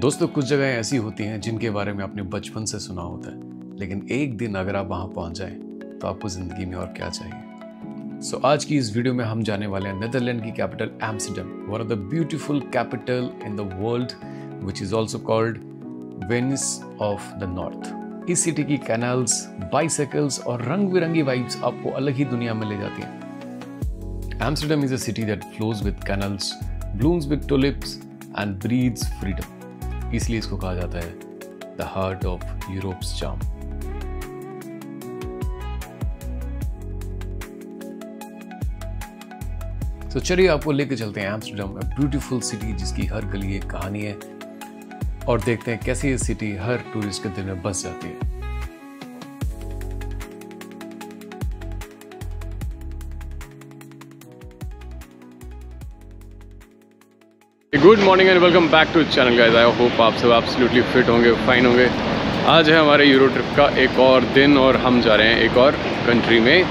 दोस्तों, कुछ जगह ऐसी होती हैं जिनके बारे में आपने बचपन से सुना होता है, लेकिन एक दिन अगर आप वहां पहुंच जाएं तो आपको जिंदगी में और क्या चाहिए। सो आज की इस वीडियो में हम जाने वाले हैं नेदरलैंड की capital Amsterdam, one of the beautiful capital in the world which is also called Venice of the north. इस सिटी की कैनाल्स, बाइसाइकिल्स और रंग बिरंगी वाइब्स आपको अलग ही दुनिया में ले जाती हैं। Amsterdam is a city that flows with canals, blooms with tulips and breathes freedom. इसलिए इसको कहा जाता है the heart of Europe's charm. तो चलिए आपको लेके चलते हैं एम्स्टर्डम, अ ब्यूटीफुल सिटी जिसकी हर गली एक कहानी है, और देखते हैं कैसे ये सिटी हर टूरिस्ट के दिल में बस जाती है। Good morning and welcome back to channel guys. I hope आप सब एब्सोल्युटली फिट होंगे, फाइन होंगे। आज है हमारे यूरो ट्रिप का एक और दिन और हम जा रहे हैं एक और कंट्री में।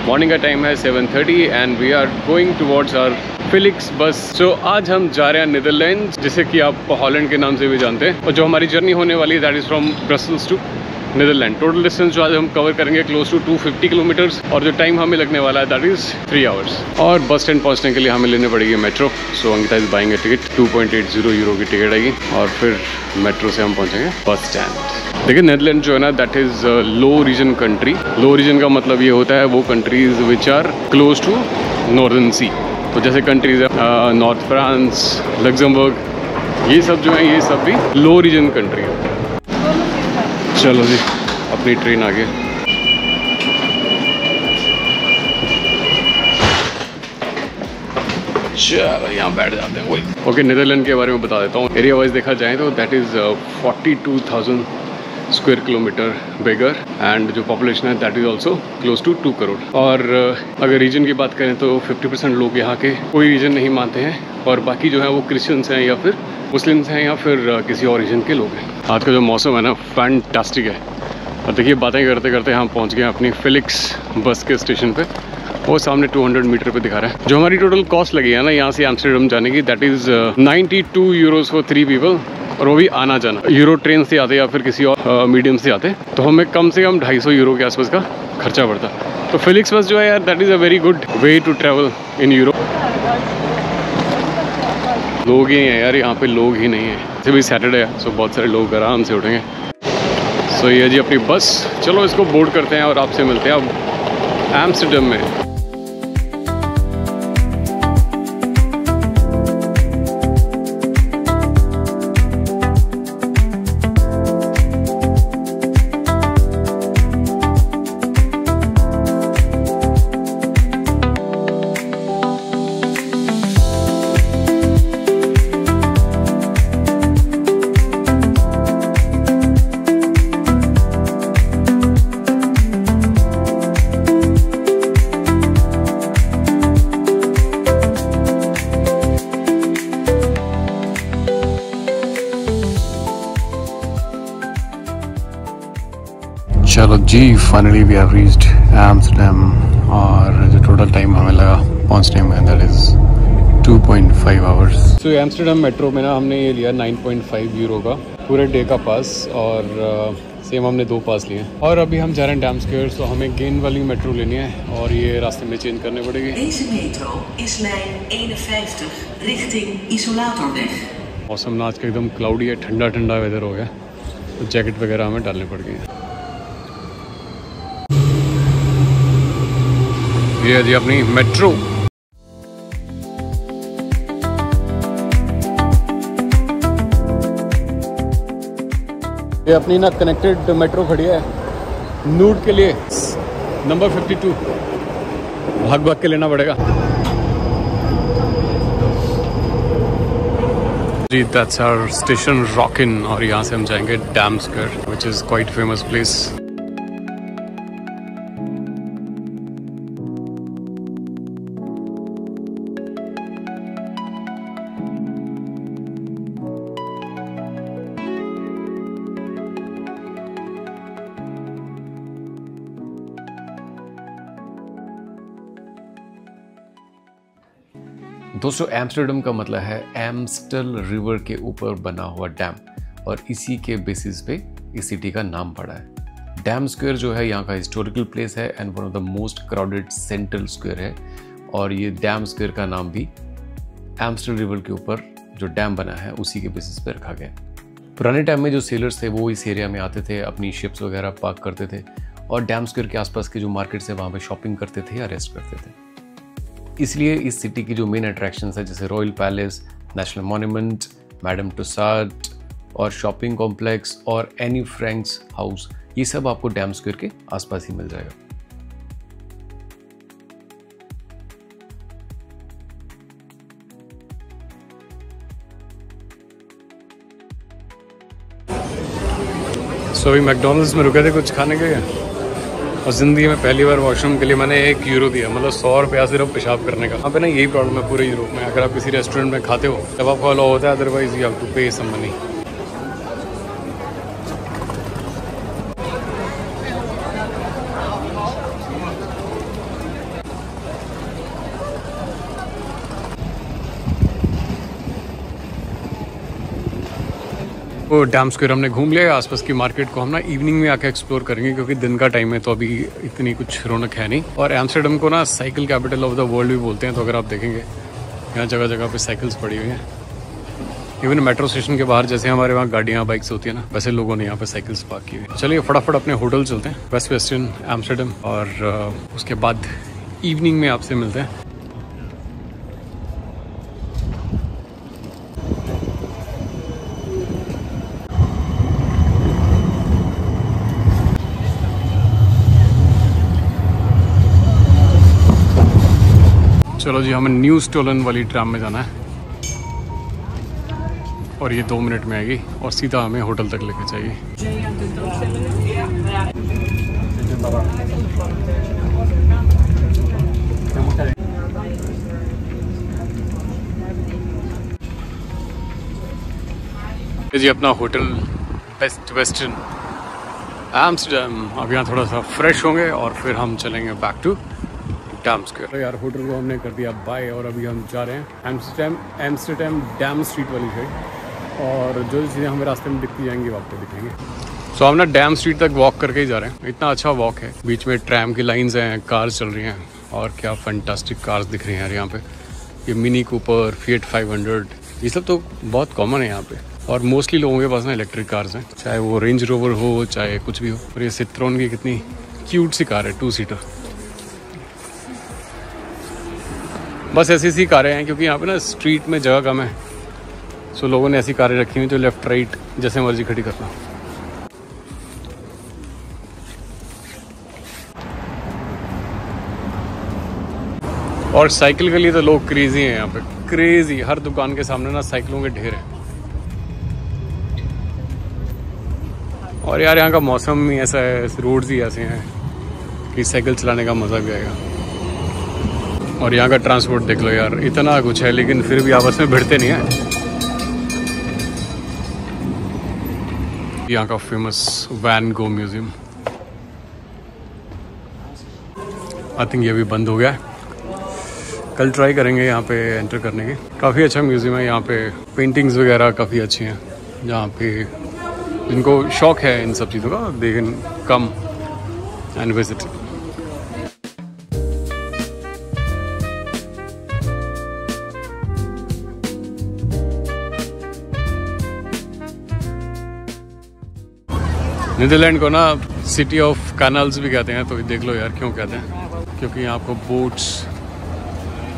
मॉर्निंग का टाइम है 7:30 and we are going towards our Flix bus. So आज हम जा रहे हैं नीदरलैंड, जिसे कि आप हॉलैंड के नाम से भी जानते हैं, और जो हमारी जर्नी होने वाली है that is from Brussels to Netherlands. Total distance जो आज हम कवर करेंगे क्लोज टू 250 किलोमीटर्स, और जो टाइम हमें लगने वाला है दैट इज़ 3 आवर्स। और बस स्टैंड पहुंचने के लिए हमें लेने पड़ेगी metro. So Ankita is buying A ticket, 2.80 euro की टिकट आएगी, और फिर मेट्रो से हम पहुंचेंगे बस स्टैंड। देखिए नीदरलैंड जो है ना that is low region country. Low region का मतलब ये होता है वो countries which are close to northern sea. तो जैसे कंट्रीज है नॉर्थ फ्रांस, लग्जमबर्ग, ये सब जो है ये सब भी लो रीजन कंट्री है। चलो जी, अपनी ट्रेन आ गई। चलो यहाँ बैठ जाते हैं। वही ओके, नीदरलैंड के बारे में बता देता हूँ। एरिया वाइज देखा जाए तो that is 42,000 square kilometre bigger, and जो पॉपुलेशन है that is also close to 2 crore. और अगर रीजन की बात करें तो 50% लोग यहाँ के कोई रीजन नहीं मानते हैं, और बाकी जो है वो क्रिश्चियंस हैं या फिर मुस्लिम्स हैं या फिर किसी और रीजन के लोग हैं। आज का जो मौसम है ना फैंटास्टिक है। और देखिए बातें करते करते हम पहुंच गए अपनी फिलिक्स बस के स्टेशन पे। वो सामने 200 मीटर पे दिखा रहा है। जो हमारी टोटल कॉस्ट लगी है ना यहाँ से एम्स्टर्डम जाने की that is 92 euros for 3 people, और वो भी आना जाना। यूरो ट्रेन से आते या फिर किसी और मीडियम से आते तो हमें कम से कम 250 यूरो के आसपास का खर्चा पड़ता। तो फिलिक्स बस जो है यार that is a very good way to travel in Europe. लोग ही हैं यार, यहाँ पे लोग ही नहीं है। जैसे भी सैटरडे है सो बहुत सारे लोग आराम से उठेंगे। सो ये जी अपनी बस, चलो इसको बोर्ड करते हैं और आपसे मिलते हैं अब एम्स्टर्डम में। चलो जी, finally we have reached Amsterdam, और जो टोटल टाइम हमें लगा पहुंचने में दैट इज़ 2.5 आवर्स। तो एम्स्टर्डम मेट्रो में ना हमने ये लिया 9.5 यूरो का पूरे डे का पास, और सेम हमने 2 पास लिए। और अभी हम जा रहे हैं डैम स्क्वायर, तो हमें गेन वाली मेट्रो लेनी है और ये रास्ते में चेंज करने पड़ेगी। Deze metro is lijn 51 richting Isolatorweg। मौसम ना आज का एकदम क्लाउडी है, ठंडा ठंडा वेदर हो गया, तो जैकेट वगैरह हमें डालनी पड़ गई। ये है जी अपनी मेट्रो। ये अपनी ना कनेक्टेड मेट्रो खड़ी है नूड के लिए, नंबर 52। भाग भाग के लेना पड़ेगा जी। दैट्स आवर स्टेशन रॉकिन, और यहाँ से हम जाएंगे dam square which is quite famous place. दोस्तों, एम्स्टर्डम का मतलब है एम्स्टल रिवर के ऊपर बना हुआ डैम। और इसी के बेसिस पे इस सिटी का नाम पड़ा है। डैम स्क्वायर जो है यहाँ का हिस्टोरिकल प्लेस है and one of the most crowded central square है। और ये डैम स्क्वायर का नाम भी एम्स्टल रिवर के ऊपर जो डैम बना है उसी के बेसिस पे रखा गया। पुराने टाइम में जो सेलर्स थे वो इस एरिया में आते थे, अपनी शिप्स वगैरह पार्क करते थे और डैम स्क्वायर के आसपास के जो मार्केट्स है वहाँ पे शॉपिंग करते थे या रेस्ट करते थे। इसलिए इस सिटी की जो मेन अट्रैक्शंस है जैसे royal palace, national monument, Madame Tussauds और शॉपिंग कॉम्प्लेक्स और एनी फ्रैंक्स हाउस, ये सब आपको डैम स्क्वायर के आसपास ही मिल जाएगा। अभी मैकडोनल्ड्स में रुके थे कुछ खाने के लिए और ज़िंदगी में पहली बार वॉशरूम के लिए मैंने 1 यूरो दिया, मतलब 100 रुपया सिर्फ पेशाब करने का। यहाँ पे ना यही प्रॉब्लम है पूरे यूरोप में, अगर आप किसी रेस्टोरेंट में खाते हो तब आपको अलाउ होता है, अदरवाइज यू हैव टू पे सम मनी। वो डैम स्क्वायर हमने घूम लिया। आसपास की मार्केट को हम ना इवनिंग में आके एक्सप्लोर करेंगे क्योंकि दिन का टाइम है तो अभी इतनी कुछ रौनक है नहीं। और एम्स्टर्डम को ना cycle capital of the world भी बोलते हैं, तो अगर आप देखेंगे यहाँ जगह जगह पे साइकिल्स पड़ी हुई हैं। इवन मेट्रो स्टेशन के बाहर जैसे हमारे वहाँ गाड़ियाँ बाइक्स होती है ना, वैसे लोगों ने यहाँ पे साइकिल्स पार्क की हुई। चलिए फटाफट अपने होटल चलते हैं वेस्ट वेस्टर्न एम्स्टर्डम और उसके बाद इवनिंग में आपसे मिलते हैं। चलो जी, हमें न्यू स्टोलन वाली ट्राम में जाना है और ये 2 मिनट में आएगी और सीधा हमें होटल तक लेके जाएगी। जी अपना होटल बेस्ट वेस्टर्न एम्स्टर्डम। अब यहाँ थोड़ा सा फ्रेश होंगे और फिर हम चलेंगे बैक टू डैम स्क्वायर। तो यार होटल को हमने कर दिया बाय और अभी हम जा रहे हैं एम्स्टर्डम डैम स्ट्रीट वाली साइड और जो चीज़ें हमें रास्ते में दिखती जाएंगी वो आपको दिखेंगे। सो हम ना डैम स्ट्रीट तक वॉक करके ही जा रहे हैं। इतना अच्छा वॉक है, बीच में ट्रैम की लाइंस हैं, कार्स चल रही हैं और क्या फैंटास्टिक कार्स दिख रही हैं यार यहाँ पे। ये मिनी कूपर, फिएट 500, ये सब तो बहुत कॉमन है यहाँ पे और मोस्टली लोगों के पास ना इलेक्ट्रिक कार्स हैं, चाहे वो रेंज रोवर हो चाहे कुछ भी हो। और ये सिट्रोन की कितनी क्यूट सी कार है, 2 सीटर। बस ऐसी सी कारें हैं क्योंकि यहाँ पे ना स्ट्रीट में जगह कम है, सो लोगों ने ऐसी कारें रखी हुई जो लेफ्ट राइट जैसे मर्जी खड़ी करना। और साइकिल के लिए तो लोग क्रेजी हैं यहाँ पे, क्रेजी। हर दुकान के सामने ना साइकिलों के ढेर हैं। और यार यहाँ का मौसम ही ऐसा है, रोड्स ही ऐसे हैं कि साइकिल चलाने का मज़ा भी आएगा। और यहाँ का ट्रांसपोर्ट देख लो यार, इतना कुछ है लेकिन फिर भी आपस में भिड़ते नहीं है। यहाँ का famous Van Gogh museum, I think ये भी बंद हो गया है। कल ट्राई करेंगे यहाँ पे एंटर करने की। काफ़ी अच्छा म्यूजियम है यहाँ पे, पेंटिंग्स वगैरह काफ़ी अच्छी हैं। जहाँ पे जिनको शौक है इन सब चीज़ों का, they can come and visit. Netherlands को ना सिटी ऑफ कैनाल्स भी कहते हैं, तो देख लो यार क्यों कहते हैं, क्योंकि यहाँ आपको बोट्स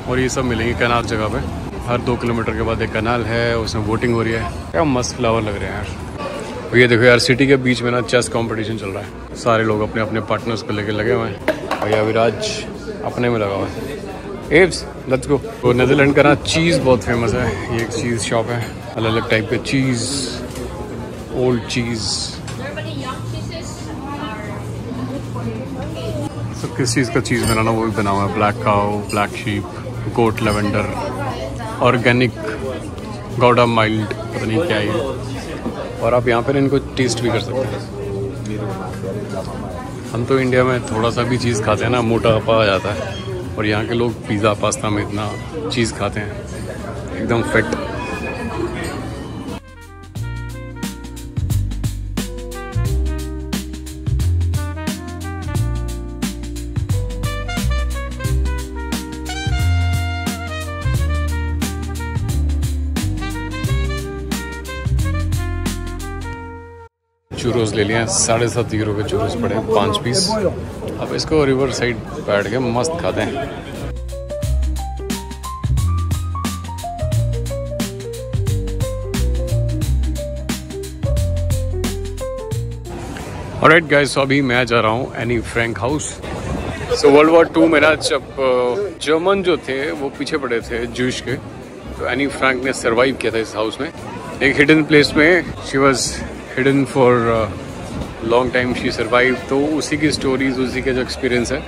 और ये सब मिलेंगे कैनाल जगह पे। हर 2 किलोमीटर के बाद एक कैनाल है, उसमें बोटिंग हो रही है। क्या मस्त फ्लावर लग रहे हैं यार। और ये देखो यार, सिटी के बीच में ना चेस कंपटीशन चल रहा है। सारे लोग अपने अपने पार्टनर्स को लेके लगे हुए हैं और यहाँ विराज अपने में लगा हुआ है। Aves let's go. तो नीदरलैंड का ना चीज़ बहुत फेमस है। ये एक चीज़ शॉप है, अलग अलग टाइप के चीज़, ओल्ड चीज़। सब किस चीज़ का चीज़ बनाना वो भी बना हुआ है। ब्लैक काउ, ब्लैक शीप, गोट, लेवेंडर, ऑर्गेनिक, गौडा माइल्ड, पता नहीं क्या है। और आप यहाँ पर इनको टेस्ट भी कर सकते हैं। हम तो इंडिया में थोड़ा सा भी चीज़ खाते हैं ना मोटापा आ जाता है, और यहाँ के लोग पिज़्ज़ा पास्ता में इतना चीज़ खाते हैं, एकदम फिट। चूरोस ले लिए हैं, 7.5 यूरो के चूरोस पड़े हैं, 5 पीस। अब इसको रिवर साइड बैठ के मस्त खाते हैं। ऑलराइट गाइस, so अभी मैं जा रहा हूँ Anne Frank house. So world war 2 में ना जब जर्मन जो थे वो पीछे पड़े थे जूश के, तो एनी फ्रैंक ने सरवाइव किया था इस हाउस में, एक हिडन प्लेस में। She was hidden for long time, she survive. तो उसी की स्टोरीज, उसी का जो एक्सपीरियंस है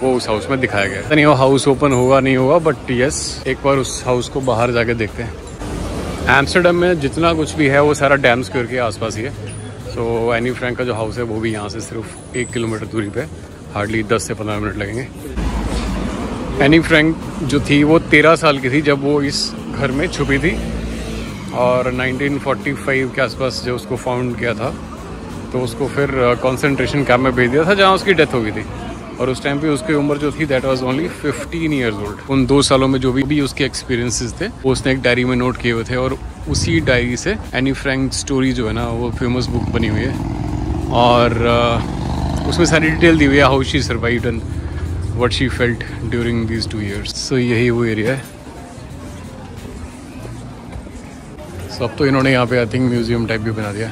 वो उस हाउस में दिखाया गया है। नहीं वो हाउस ओपन होगा नहीं होगा, बट यस एक बार उस हाउस को बाहर जाके देखते हैं। एम्स्टर्डम में जितना कुछ भी है वो सारा डैम स्क्वायर के आसपास ही है। तो एनी फ्रैंक का जो हाउस है वो भी यहाँ से सिर्फ 1 किलोमीटर दूरी पे, हार्डली 10 से 15 मिनट लगेंगे। एनी फ्रैंक जो थी वो 13 साल की थी जब वो इस घर में छुपी थी, और 1945 के आसपास जो उसको फाउंड किया था, तो उसको फिर कंसंट्रेशन कैंप में भेज दिया था जहाँ उसकी डेथ हो गई थी। और उस टाइम पे उसकी उम्र जो थी that was only 15 years old. उन 2 सालों में जो भी उसके एक्सपीरियंसेस थे वो उसने एक डायरी में नोट किए हुए थे, और उसी डायरी से एनी फ्रैंक स्टोरी जो है ना वो फेमस बुक बनी हुई है। और उसमें सारी डिटेल दी हुई है, how she survived and what she felt during these 2 years। सो यही वो एरिया है। सो अब तो इन्होंने यहाँ पे आई थिंक म्यूजियम टाइप भी बना दिया।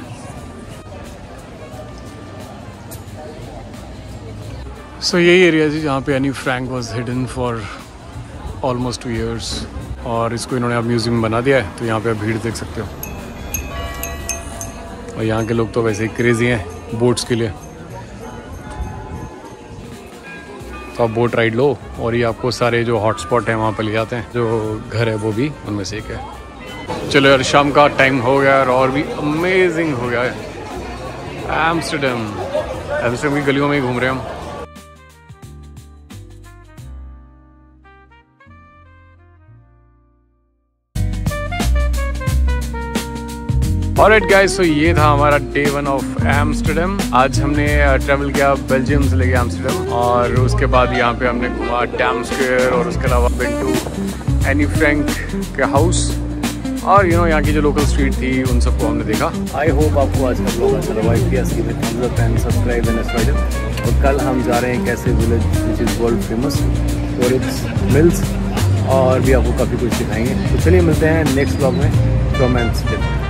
सो यही एरिया जी जहाँ पे Anne Frank was hidden for almost 2 years, और इसको इन्होंने अब म्यूजियम बना दिया है। तो यहाँ पे आप भीड़ देख सकते हो, और यहाँ के लोग तो वैसे ही क्रेजी हैं बोट्स के लिए। तो आप बोट राइड लो और ये आपको सारे जो हॉटस्पॉट हैं वहाँ पर ले जाते हैं। जो घर है वो भी उनमें से एक है। चलो यार, शाम का टाइम हो गया और भी अमेजिंग हो गया है। एम्स्टर्डम की गलियों में ही घूम रहे हैं हम। ऑलराइट गाइस, सो ये था हमारा डे 1 ऑफ एम्स्टर्डम। आज हमने ट्रैवल किया बेल्जियम से लेके एम्स्टर्डम, और उसके बाद यहाँ पे हमने घुमा डैम स्क्वायर, और उसके अलावा बिन टू एनी फ्रैंक के हाउस, और यहाँ की जो लोकल स्ट्रीट थी उन सबको हमने देखा। आई होप आपको आज का ब्लॉग अच्छा लगा। Subscribe and subscribe. और कल हम जा रहे हैं एक ऐसे village which is world famous for its mills, और भी आपको काफ़ी कुछ दिखाएंगे। तो चलिए मिलते हैं नेक्स्ट ब्लॉग में फ्रॉम एम्स्टर्डम।